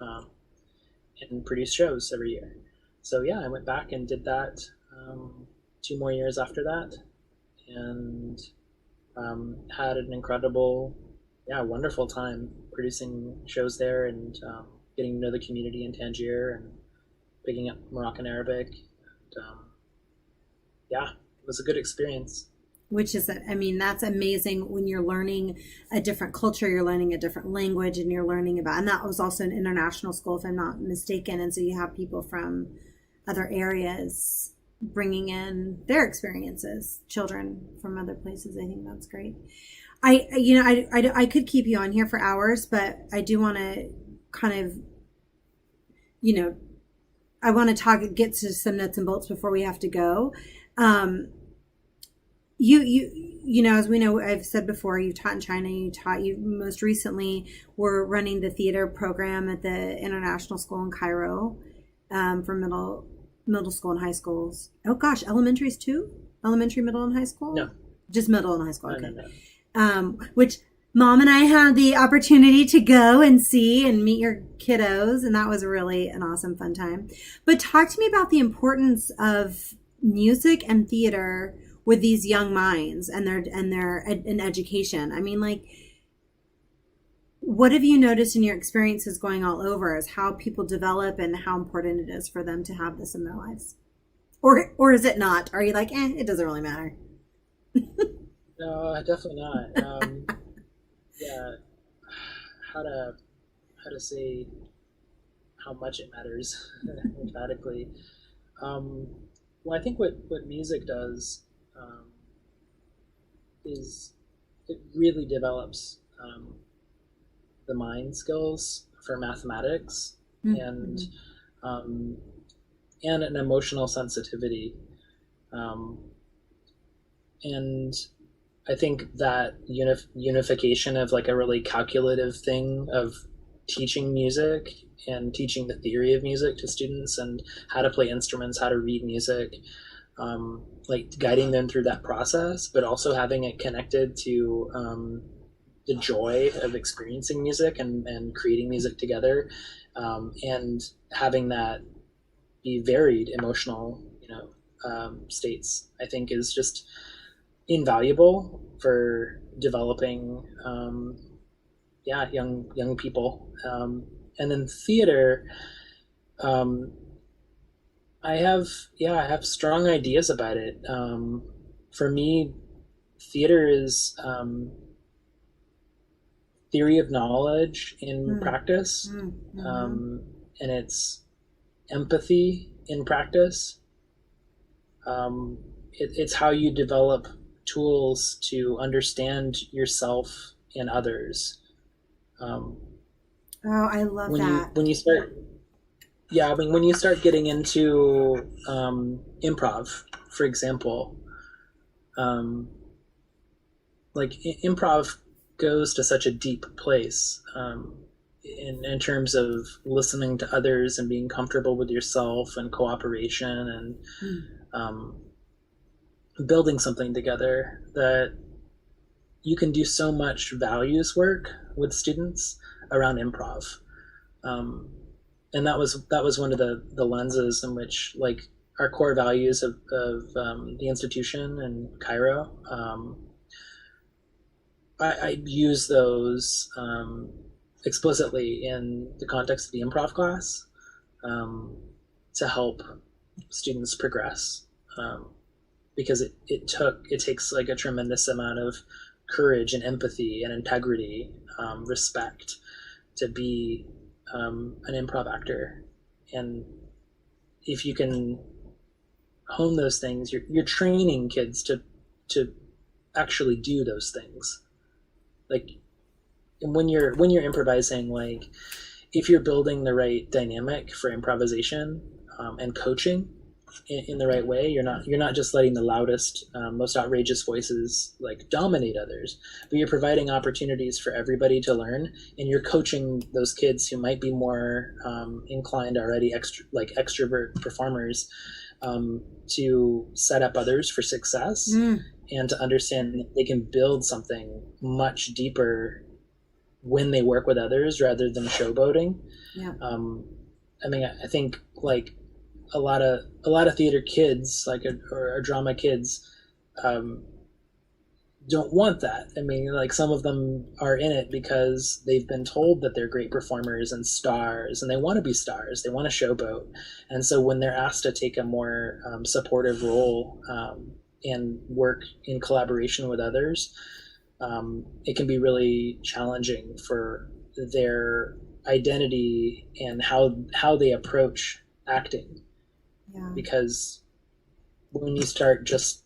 um, and produce shows every year. So yeah, I went back and did that 2 more years after that, and had an incredible, yeah, wonderful time producing shows there and getting to know the community in Tangier and picking up Moroccan Arabic. And, yeah, it was a good experience. Which is, I mean, that's amazing when you're learning a different culture, you're learning a different language, and you're learning about, and that was also an international school, if I'm not mistaken. And so you have people from other areas bringing in their experiences, children from other places. I think that's great. I could keep you on here for hours, but I do want to kind of, you know, I want to get to some nuts and bolts before we have to go. You know, as we know, I've said before, you taught in China, you most recently were running the theater program at the international school in Cairo, for middle school and high schools. Oh gosh, elementaries too? Elementary, middle, and high school? No. Just middle and high school. Okay. No. Which Mom and I had the opportunity to go and see and meet your kiddos, and that was really an awesome, fun time. But talk to me about the importance of music and theater with these young minds and their in education. I mean, like, what have you noticed in your experiences going all over as how people develop and how important it is for them to have this in their lives? Or is it not? Are you like, it doesn't really matter? No, definitely not. Yeah, how to say how much it matters emphatically. Well, I think what music does is it really develops the mind skills for mathematics, and an emotional sensitivity, and I think that unification of like a really calculative thing of teaching music and teaching the theory of music to students and how to play instruments, how to read music, like guiding them through that process, but also having it connected to the joy of experiencing music and creating music together, and having that be varied emotional, states, I think is just invaluable for developing young people. And then theater, I have strong ideas about it. For me, theater is theory of knowledge in practice, and it's empathy in practice. It's how you develop tools to understand yourself and others. I love that. When you start, when you start getting into improv, for example, like improv goes to such a deep place in terms of listening to others and being comfortable with yourself and cooperation and building something together, that you can do so much values work with students around improv. And that was one of the lenses in which, like, our core values of the institution in Cairo, I use those explicitly in the context of the improv class, to help students progress, because it takes like a tremendous amount of courage and empathy and integrity, respect, to be an improv actor. And if you can hone those things, you're training kids to actually do those things. Like, and when you're improvising, like, if you're building the right dynamic for improvisation and coaching, in the right way. You're not just letting the loudest, most outrageous voices like dominate others, but you're providing opportunities for everybody to learn, and you're coaching those kids who might be more inclined already, extrovert performers, to set up others for success, and to understand that they can build something much deeper when they work with others rather than showboating. Yeah. I mean, I think like a lot of theater kids, or drama kids, don't want that. I mean, like some of them are in it because they've been told that they're great performers and stars, and they want to be stars. They want to showboat, and so when they're asked to take a more supportive role and work in collaboration with others, it can be really challenging for their identity and how they approach acting. Yeah. Because when you start just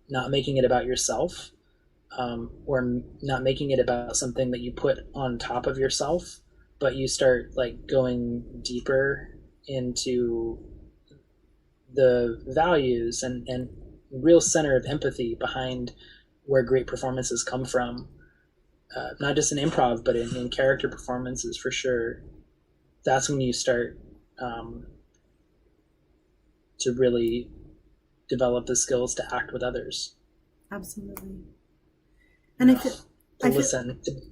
not making it about yourself, or not making it about something that you put on top of yourself, but you start like going deeper into the values and real center of empathy behind where great performances come from, not just in improv, but in character performances for sure, that's when you start to really develop the skills to act with others. Absolutely. And to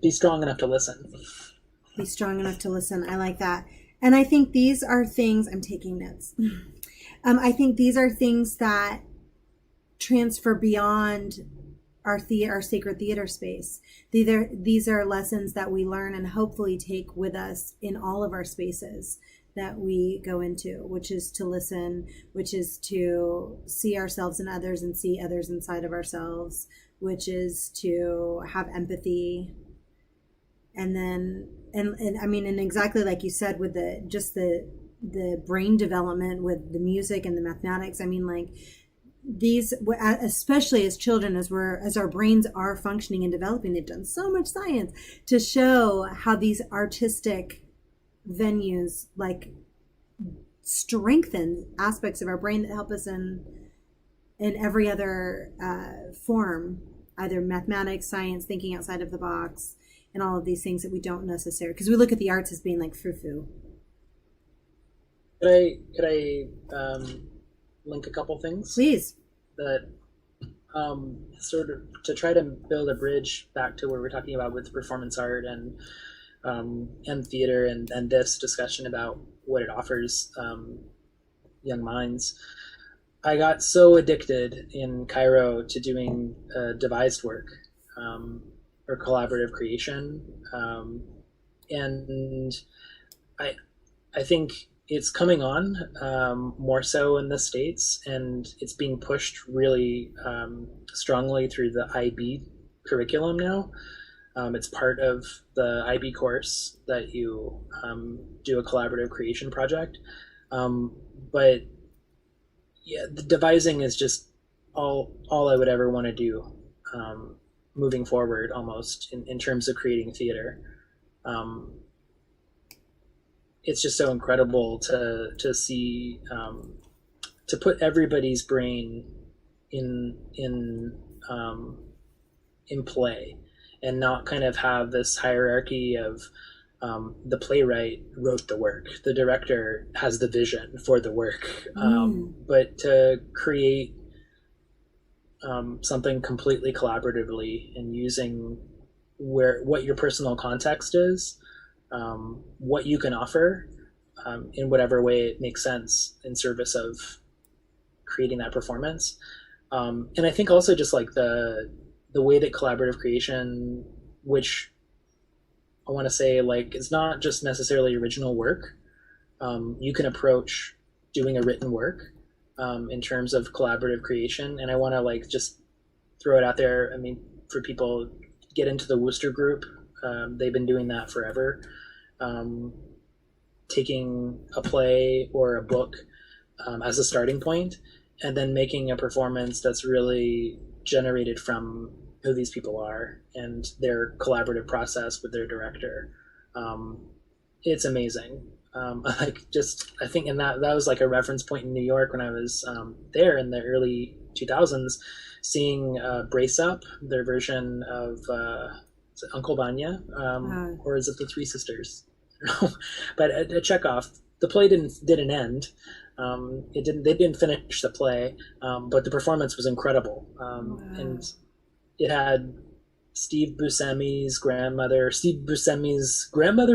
be strong enough to listen. Be strong enough to listen. I like that. And I think these are things, I'm taking notes. I think these are things that transfer beyond our sacred theater space. These are lessons that we learn and hopefully take with us in all of our spaces that we go into, which is to listen, which is to see ourselves in others and see others inside of ourselves, which is to have empathy. And then, and I mean, and exactly like you said, with the brain development with the music and the mathematics, I mean, like these, especially as children, as our brains are functioning and developing, they've done so much science to show how these artistic venues like strengthen aspects of our brain that help us in every other form, either mathematics, science, thinking outside of the box, and all of these things that we don't necessarily, because we look at the arts as being like foo-foo. Could I link a couple things? Please. That sort of to try to build a bridge back to what we're talking about with performance art and theater and this discussion about what it offers young minds. I got so addicted in Cairo to doing devised work, or collaborative creation, and I think it's coming on more so in the States, and it's being pushed really strongly through the IB curriculum now. It's part of the IB course that you do a collaborative creation project. But yeah, the devising is just all I would ever want to do moving forward, almost in terms of creating theater. It's just so incredible to see, to put everybody's brain in play, and not kind of have this hierarchy of the playwright wrote the work, the director has the vision for the work, but to create something completely collaboratively and using what your personal context is, what you can offer in whatever way it makes sense in service of creating that performance. And I think also just like the way that collaborative creation, which I want to say like is not just necessarily original work. You can approach doing a written work in terms of collaborative creation. And I want to like just throw it out there. I mean, for people, get into the Wooster group. They've been doing that forever. Taking a play or a book as a starting point, and then making a performance that's really generated from who these people are and their collaborative process with their director. It's amazing. Like just I think, and that was like a reference point in New York when I was there in the early 2000s, seeing Brace Up, their version of is it Uncle Vanya, or is it the Three Sisters? But at Chekhov, the play didn't end. It didn't. They didn't finish the play, but the performance was incredible, and it had Steve Buscemi's grandmother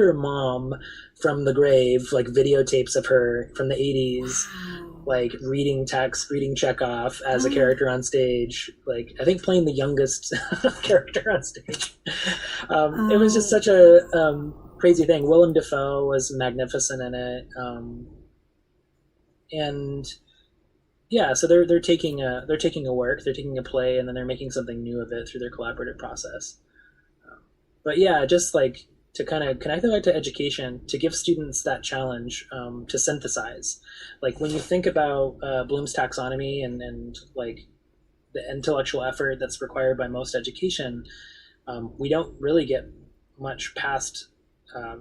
or mom from the grave, like videotapes of her from the 80s, like reading text, reading Chekhov as a character on stage, like I think playing the youngest character on stage. It was just such a crazy thing. Willem Dafoe was magnificent in it, and yeah, so they're taking a work, they're taking a play, and then they're making something new of it through their collaborative process. But yeah, just like to kind of connect that back to education, to give students that challenge to synthesize. Like when you think about Bloom's taxonomy and like the intellectual effort that's required by most education, we don't really get much past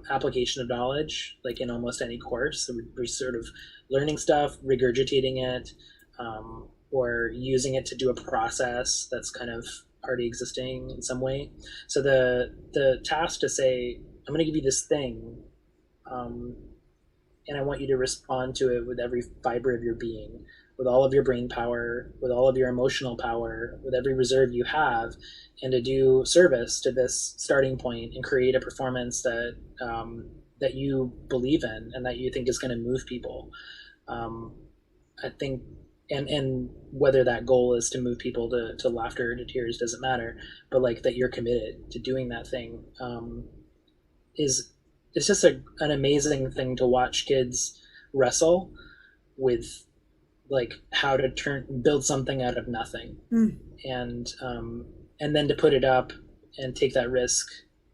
application of knowledge, like in almost any course. So we're sort of learning stuff, regurgitating it, or using it to do a process that's kind of already existing in some way. So the task to say, I'm going to give you this thing, and I want you to respond to it with every fiber of your being, with all of your brain power, with all of your emotional power, with every reserve you have, and to do service to this starting point and create a performance that that you believe in and that you think is going to move people. I think, and whether that goal is to move people to laughter or to tears doesn't matter, but like that you're committed to doing that thing is it's just an amazing thing to watch kids wrestle with, like how to build something out of nothing, and then to put it up and take that risk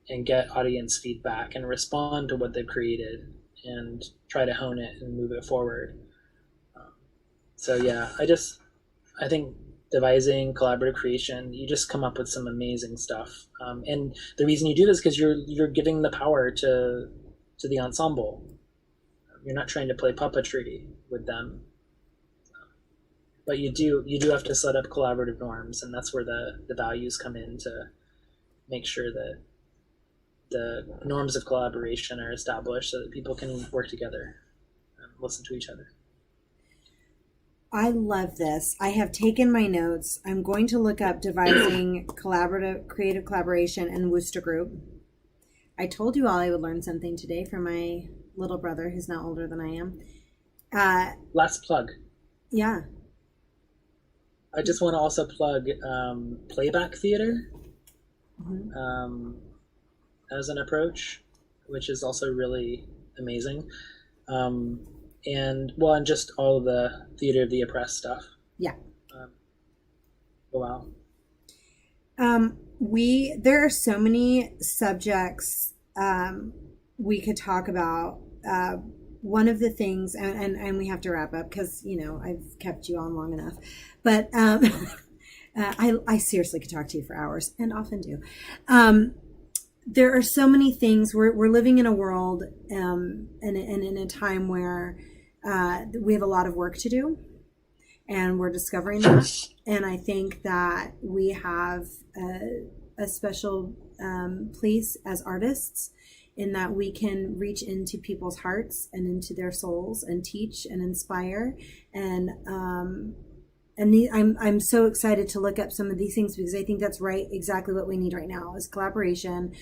and get audience feedback and respond to what they've created and try to hone it and move it forward. So yeah, I think devising, collaborative creation, you just come up with some amazing stuff. And the reason you do this is because you're giving the power to the ensemble. You're not trying to play puppetry with them, but you do have to set up collaborative norms, and that's where the values come in to make sure that the norms of collaboration are established so that people can work together and listen to each other. I love this. I have taken my notes. I'm going to look up devising creative collaboration and Wooster Group. I told you all I would learn something today from my little brother, who's now older than I am. Last plug. Yeah. I just want to also plug playback theater as an approach, which is also really amazing. And just all of the Theater of the Oppressed stuff. Yeah. Wow. There are so many subjects we could talk about. One of the things, and we have to wrap up because, I've kept you on long enough, but I seriously could talk to you for hours and often do. There are so many things. We're living in a world and in a time where we have a lot of work to do, and we're discovering that. And I think that we have a special place as artists in that we can reach into people's hearts and into their souls and teach and inspire. And I'm so excited to look up some of these things because I think that's exactly what we need right now is collaboration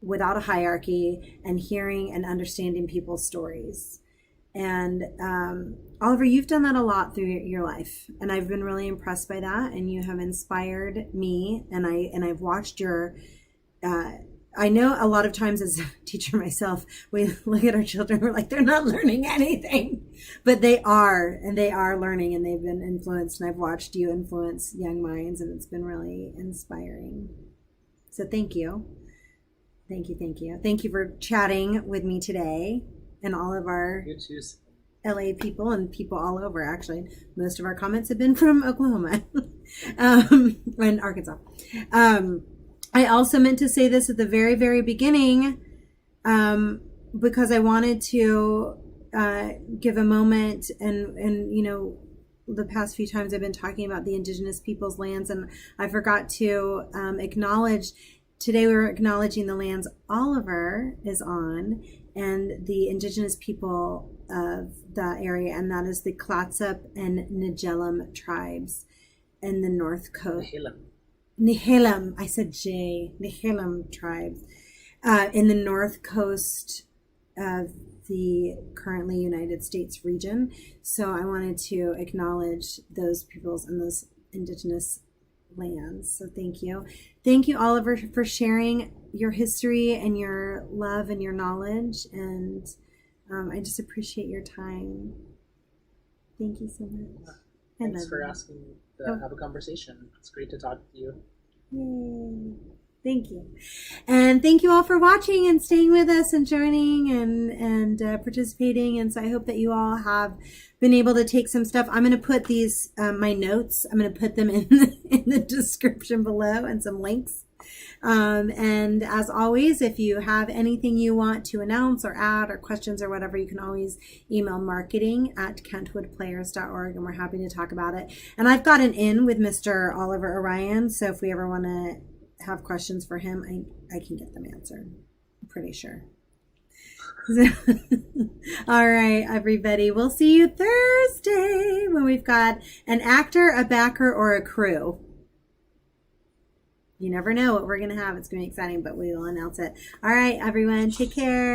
without a hierarchy and hearing and understanding people's stories. And Oliver, you've done that a lot through your life, and I've been really impressed by that. And you have inspired me, and I've watched your. I know a lot of times as a teacher myself, we look at our children, we're like, they're not learning anything, but they are, and they are learning, and they've been influenced. And I've watched you influence young minds, and it's been really inspiring. So thank you. Thank you. Thank you for chatting with me today. And all of our LA people and people all over, actually. Most of our comments have been from Oklahoma and Arkansas. I also meant to say this at the very, very beginning because I wanted to give a moment and the past few times I've been talking about the indigenous people's lands, and I forgot to acknowledge today we're acknowledging the lands Oliver is on and the indigenous people of that area, and that is the Clatsop and Nijilum tribes in the North Coast. Nihilum. I said J. Nihilum tribes in the North Coast of the currently United States region. So I wanted to acknowledge those peoples and those indigenous lands. So thank you. Thank you, Oliver, for sharing your history and your love and your knowledge. And I just appreciate your time. Thank you so much. Thanks for asking to have a conversation. It's great to talk to you. Yay. Thank you. And thank you all for watching and staying with us and joining and participating. And so I hope that you all have been able to take some stuff. I'm going to put these, my notes, I'm going to put them in the description below and some links. And as always, if you have anything you want to announce or add or questions or whatever, you can always email marketing@kentwoodplayers.org, and we're happy to talk about it. And I've got an in with Mr. Oliver Orion, so if we ever want to have questions for him, I can get them answered. I'm pretty sure. All right, everybody. We'll see you Thursday when we've got an actor, a backer, or a crew. You never know what we're going to have. It's going to be exciting, but we will announce it. All right, everyone. Take care.